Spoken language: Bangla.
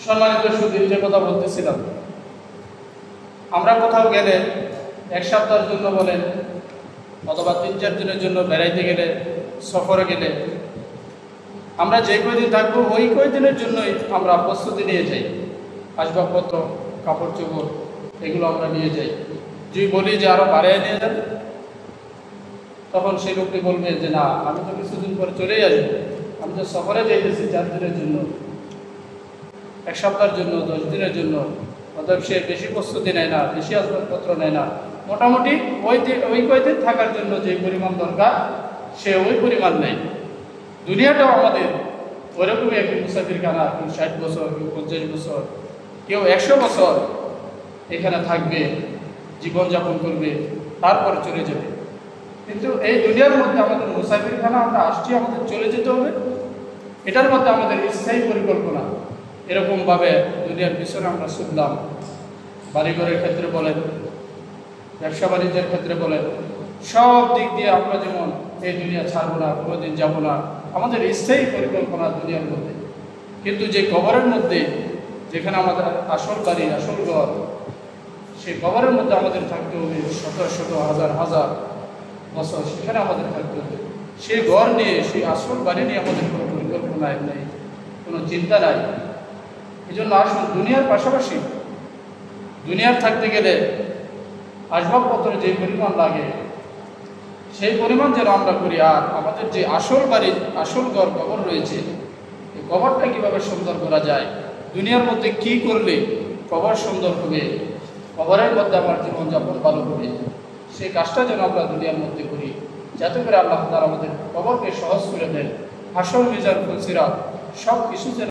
সম্মানিত সুধী, যে কথা বলতেছিলাম, আমরা কোথাও গেলে এক সপ্তাহের জন্য বলেন অথবা 3-4 দিনের জন্য বেড়াইতে গেলে, সফরে গেলে, আমরা যে কয়দিন থাকবো ওই কয়দিনের জন্যই আমরা প্রস্তুতি নিয়ে যাই। আসবাবপত্র, কাপড় চোপড় এগুলো আমরা নিয়ে যাই। যদি বলি যে আরও বাড়িয়ে নিয়ে যান, তখন সেই লোকটি বলবে যে না, আমি তো কিছুদিন পরে চলেই আসবো, আমি তো সফরে যাইতেছি 4 দিনের জন্য, 1 সপ্তাহের জন্য, 10 দিনের জন্য। অতএব সে বেশি প্রস্তুতি নেয় না, বেশি আসবাবপত্র নেয় না, মোটামুটি ওই কয়দিন থাকার জন্য যে পরিমাণ দরকার সে ওই পরিমাণ নেয়। দুনিয়াটাও আমাদের ওইরকমই একটি মুসাফিরখানা। কেউ 60 বছর, কেউ 50 বছর, কেউ 100 বছর এখানে থাকবে, জীবনযাপন করবে, তারপরে চলে যাবে। কিন্তু এই দুনিয়ার মধ্যে আমাদের মুসাফিরখানা, আমরা আসছি, আমাদের চলে যেতে হবে, এটার মধ্যে আমাদের স্থায়ী পরিকল্পনা। এরকমভাবে দুনিয়ার পিছনে আমরা ছুটলাম। বাড়িঘরের ক্ষেত্রে বলেন, ব্যবসা বাণিজ্যের ক্ষেত্রে বলেন, সব দিক দিয়ে আমরা যেমন এই দুনিয়া ছাড়বো না, কোনোদিন যাবো না, আমাদের স্থায়ী পরিকল্পনা দুনিয়ার মধ্যে। কিন্তু যে কবরের মধ্যে, যেখানে আমাদের আসল বাড়ি, আসল ঘর, সেই কবরের মধ্যে আমাদের থাকতে হবে শত শত, হাজার হাজার বছর, সেখানে আমাদের থাকতে হবে। সেই ঘর নিয়ে, সেই আসল বাড়ি নিয়ে আমাদের কোনো পরিকল্পনা নেই, কোনো চিন্তা নাই। এই জন্য আসুন, দুনিয়ার পাশাপাশি দুনিয়ার থাকতে গেলে আসবাবপত্র যে পরিমাণ লাগে সেই পরিমাণ যেন আমরা করি। আর আমাদের যে আসল বাড়ি, আসল ঘর, কবর রয়েছে, এই কবরটা কীভাবে সুন্দর করা যায়, দুনিয়ার মধ্যে কি করলে কবর সুন্দর হবে, কবরের মধ্যে আমার জীবনযাপন ভালো হবে, সেই কাজটা যেন আমরা দুনিয়ার মধ্যে করি, যাতে করে আল্লাহ তাআলা আমাদের কবরকে সহজ করে দেন। হাসর, মিজান, ফুলসিরাত সব কিছু যেন